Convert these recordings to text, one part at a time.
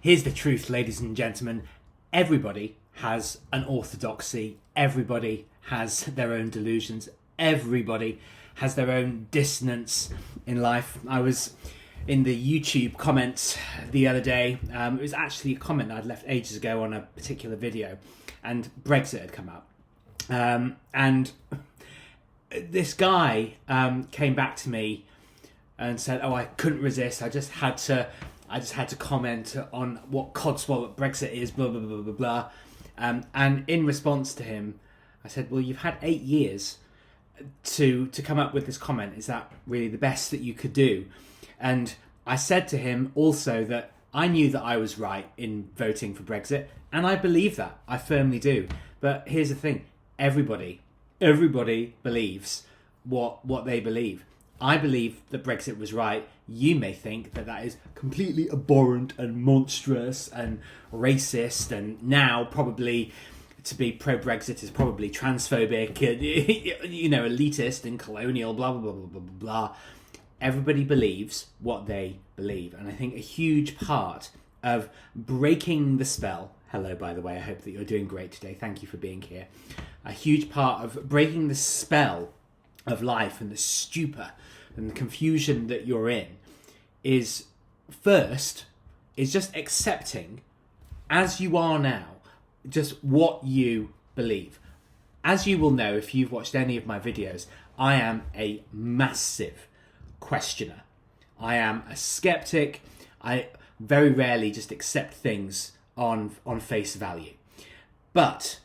Here's the truth, ladies and gentlemen. Everybody has an orthodoxy. Everybody has their own delusions. Everybody has their own dissonance in life. I was in the YouTube comments the other day. It was actually a comment I'd left ages ago on a particular video, and Brexit had come up. And this guy came back to me and said, "Oh, I couldn't resist. I just had to comment on what codswallop Brexit is, blah, blah, blah, blah, blah." And in response to him, I said, "Well, you've had 8 years to come up with this comment. Is that really the best that you could do?" And I said to him also that I knew that I was right in voting for Brexit, and I believe that. I firmly do. But here's the thing. Everybody believes what they believe. I believe that Brexit was right. You may think that that is completely abhorrent and monstrous and racist, and now probably to be pro-Brexit is probably transphobic, elitist and colonial, blah, blah, blah, blah, blah, blah. Everybody believes what they believe. And I think a huge part of breaking the spell, hello, by the way, I hope that you're doing great today. Thank you for being here. A huge part of breaking the spell of life and the stupor and the confusion that you're in is just accepting, as you are now, just what you believe. As you will know if you've watched any of my videos, I am a massive questioner. I am a skeptic. I very rarely just accept things on face value. But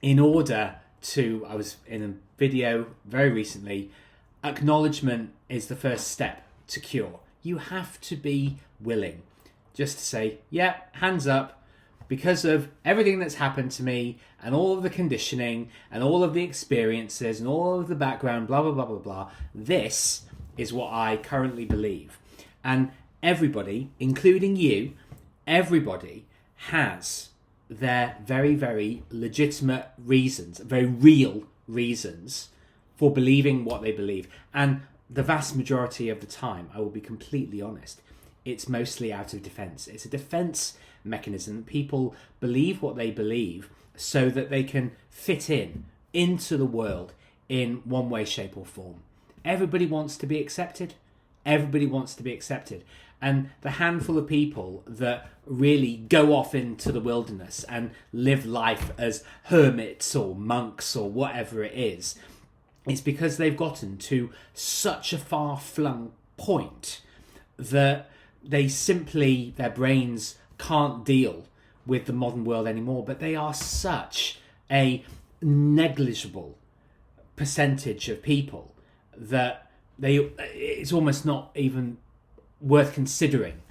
in order to, I was in a video very recently, acknowledgement is the first step to cure. You have to be willing just to say, yeah, hands up, because of everything that's happened to me and all of the conditioning and all of the experiences and all of the background, blah, blah, blah, blah, blah. This is what I currently believe. And everybody, including you, everybody has their very, very legitimate reasons, very real reasons for believing what they believe. And the vast majority of the time, I will be completely honest, it's mostly out of defense. It's a defense mechanism. People believe what they believe so that they can fit into the world in one way, shape or form. Everybody wants to be accepted. Everybody wants to be accepted. And the handful of people that really go off into the wilderness and live life as hermits or monks or whatever it is, it's because they've gotten to such a far-flung point that their brains can't deal with the modern world anymore. But they are such a negligible percentage of people that it's almost not even worth considering,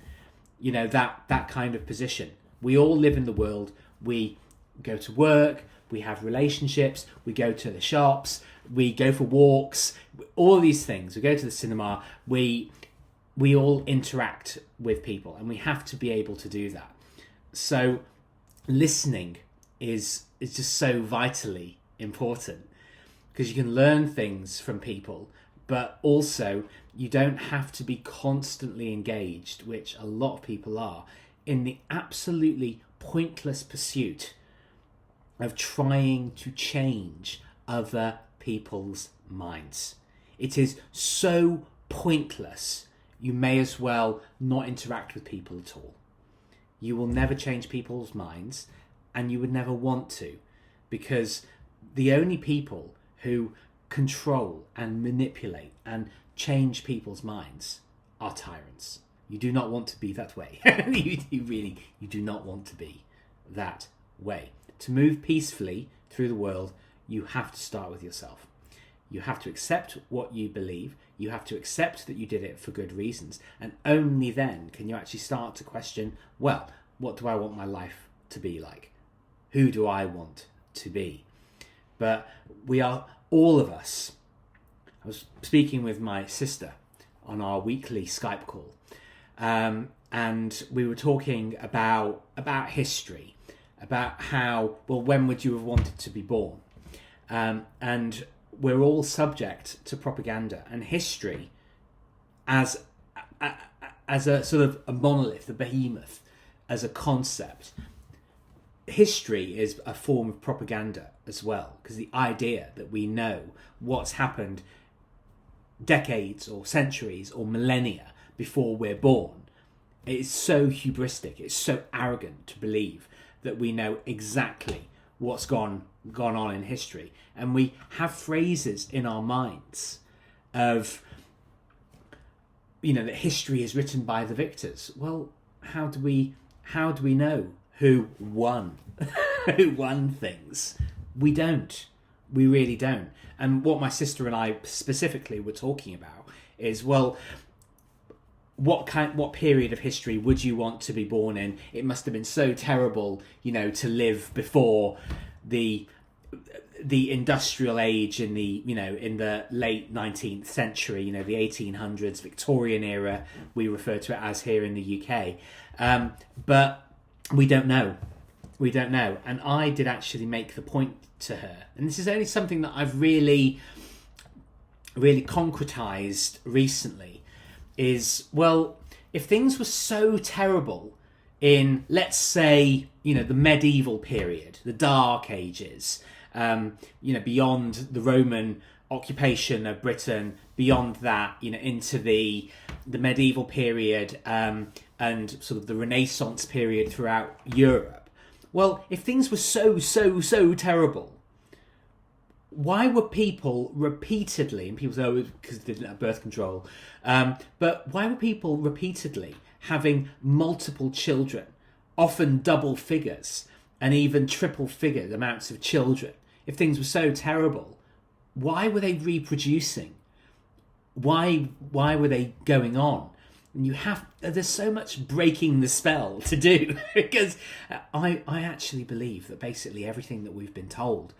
that kind of position. We all live in the world. We go to work, we have relationships, we go to the shops, we go for walks, all these things. We go to the cinema, we all interact with people, and we have to be able to do that. So listening is just so vitally important, because you can learn things from people, but also you don't have to be constantly engaged, which a lot of people are, in the absolutely pointless pursuit of trying to change other people's minds. It is so pointless, you may as well not interact with people at all. You will never change people's minds, and you would never want to, because the only people who control and manipulate and change people's minds are tyrants. You do not want to be that way. You do not want to be that way. To move peacefully through the world, you have to start with yourself. You have to accept what you believe. You have to accept that you did it for good reasons. And only then can you actually start to question, well, what do I want my life to be like? Who do I want to be? But we are, all of us, I was speaking with my sister on our weekly Skype call, and we were talking about history, about how, well, when would you have wanted to be born? And we're all subject to propaganda, and history as a sort of a monolith, a behemoth, as a concept, history is a form of propaganda as well, because the idea that we know what's happened decades or centuries or millennia before we're born, it's so hubristic, it's so arrogant to believe that we know exactly what's gone on in history. And we have phrases in our minds of, that history is written by the victors. Well, how do we know who won who won things? We don't. We really don't. And what my sister and I specifically were talking about is, well, what period of history would you want to be born in? It must have been so terrible, to live before the industrial age in the late 19th century, the 1800s, Victorian era, we refer to it as here in the UK. But we don't know. We don't know. And I did actually make the point to her, and this is only something that I've really concretized recently, is, well, if things were so terrible in, let's say, the medieval period, the Dark Ages, beyond the Roman occupation of Britain, beyond that, into the medieval period, and sort of the Renaissance period throughout Europe. Well, if things were so terrible, why were people repeatedly, and people say, oh, because they didn't have birth control, but why were people repeatedly having multiple children, often double figures, and even triple figure amounts of children? If things were so terrible, why were they reproducing? Why were they going on? And there's so much breaking the spell to do, because I actually believe that basically everything that we've been told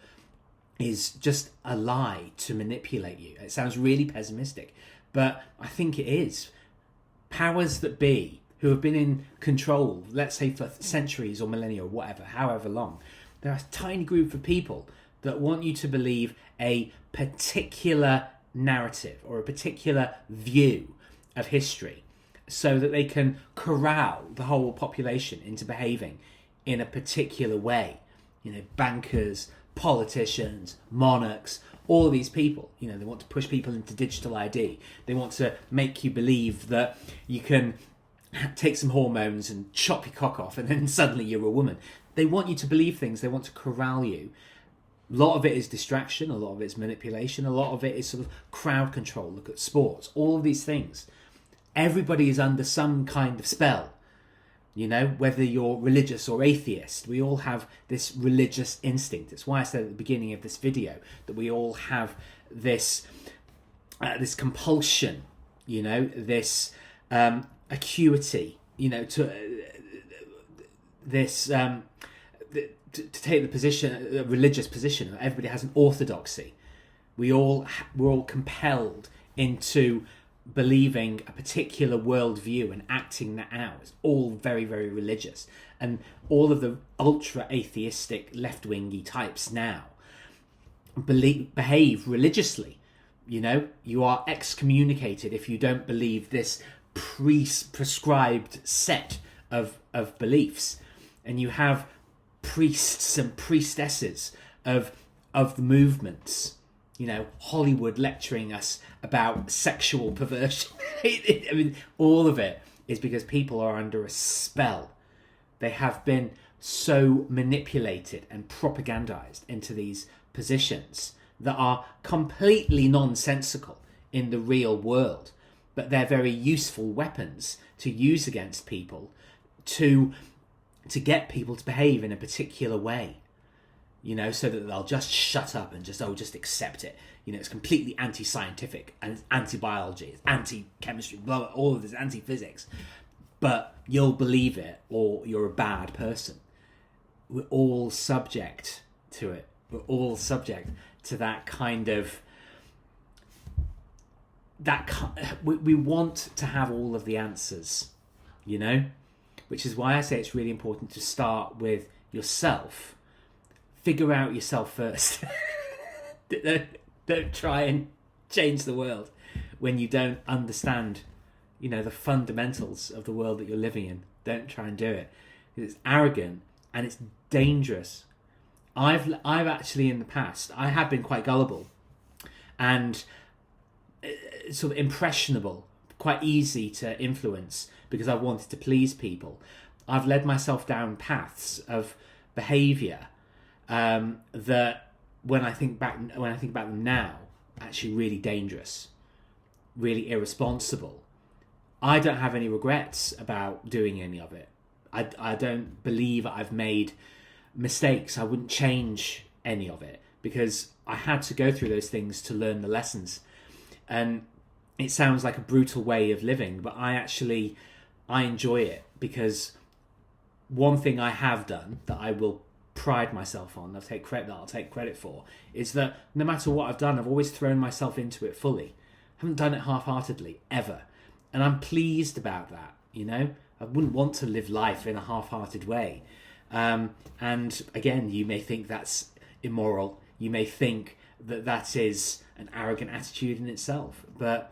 is just a lie to manipulate you. It sounds really pessimistic, but I think it is. Powers that be, who have been in control, let's say for centuries or millennia or whatever, however long, there are a tiny group of people that want you to believe a particular narrative or a particular view of history, so that they can corral the whole population into behaving in a particular way. Bankers, politicians, monarchs, all of these people, they want to push people into digital ID. They want to make you believe that you can take some hormones and chop your cock off and then suddenly you're a woman. They want you to believe things. They want to corral you. A lot of it is distraction, a lot of it is manipulation, a lot of it is sort of crowd control. Look at sports, all of these things. Everybody is under some kind of spell, whether you're religious or atheist. We all have this religious instinct. It's why I said at the beginning of this video that we all have this compulsion, this acuity, to this to take the position, a religious position. Everybody has an orthodoxy. We're all compelled into believing a particular worldview and acting that out. It's all very, very religious. And all of the ultra-atheistic, left-wingy types now behave religiously. You are excommunicated if you don't believe this prescribed set of beliefs. And you have priests and priestesses of the movements, Hollywood lecturing us about sexual perversion. I mean, all of it is because people are under a spell. They have been so manipulated and propagandized into these positions that are completely nonsensical in the real world, but they're very useful weapons to use against people to get people to behave in a particular way. So that they'll just shut up and just accept it. It's completely anti-scientific and it's anti-biology, it's anti-chemistry, blah, blah, all of this, anti-physics. But you'll believe it or you're a bad person. We're all subject to it. We're all subject to that kind of... We want to have all of the answers, Which is why I say it's really important to start with yourself. Figure out yourself first. Don't try and change the world when you don't understand, the fundamentals of the world that you're living in. Don't try and do it. It's arrogant and it's dangerous. I've actually in the past, I have been quite gullible and sort of impressionable, quite easy to influence because I wanted to please people. I've led myself down paths of behaviour that, when I think about them now, actually really dangerous, really irresponsible. I don't have any regrets about doing any of it. I don't believe I've made mistakes. I wouldn't change any of it because I had to go through those things to learn the lessons. And it sounds like a brutal way of living, but I enjoy it, because one thing I have done that I will pride myself on, I'll take credit for, is that no matter what I've done, I've always thrown myself into it fully. I haven't done it half-heartedly, ever. And I'm pleased about that, I wouldn't want to live life in a half-hearted way. And again, you may think that's immoral. You may think that is an arrogant attitude in itself. But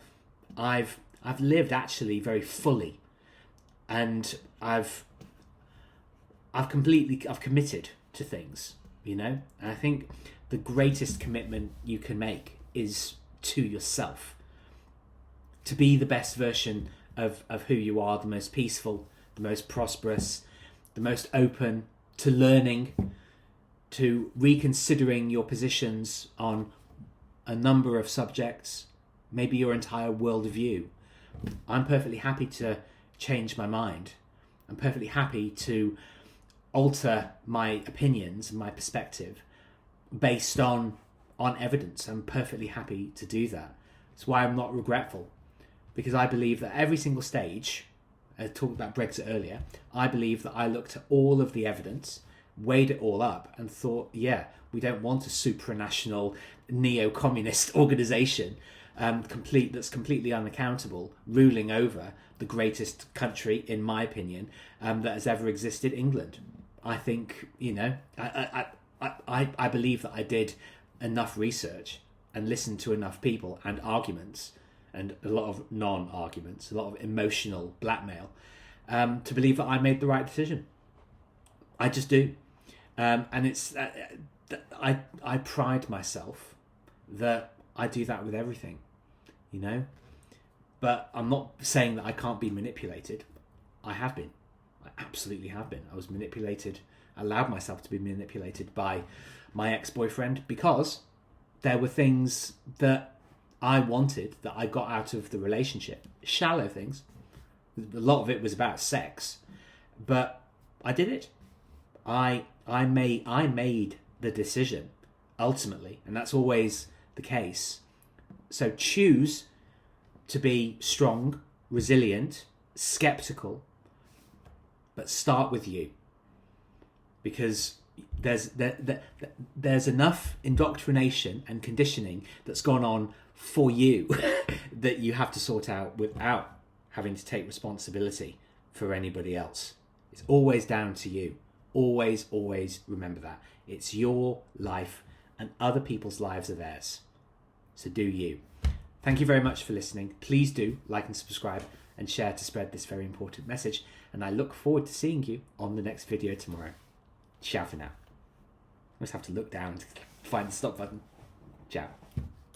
I've lived actually very fully, and I've committed to things, And I think the greatest commitment you can make is to yourself, to be the best version of who you are, the most peaceful, the most prosperous, the most open to learning, to reconsidering your positions on a number of subjects, maybe your entire worldview. I'm perfectly happy to change my mind. I'm perfectly happy to alter my opinions and my perspective based on evidence. I'm perfectly happy to do that. That's why I'm not regretful, because I believe that every single stage, I talked about Brexit earlier, I believe that I looked at all of the evidence, weighed it all up and thought, yeah, we don't want a supranational neo-communist organisation that's completely unaccountable, ruling over the greatest country, in my opinion, that has ever existed, England. I think, I believe that I did enough research and listened to enough people and arguments, and a lot of non-arguments, a lot of emotional blackmail, to believe that I made the right decision. I just do. And it's I pride myself that I do that with everything, But I'm not saying that I can't be manipulated. I have been. I absolutely have been. I was manipulated, allowed myself to be manipulated by my ex-boyfriend because there were things that I wanted that I got out of the relationship. Shallow things. A lot of it was about sex. But I did it. I made the decision, ultimately, and that's always the case. So choose to be strong, resilient, skeptical, but start with you, because there's enough indoctrination and conditioning that's gone on for you that you have to sort out without having to take responsibility for anybody else. It's always down to you. Always, always remember that. It's your life and other people's lives are theirs. So do you. Thank you very much for listening. Please do like and subscribe and share to spread this very important message. And I look forward to seeing you on the next video tomorrow. Ciao for now. I just have to look down to find the stop button. Ciao.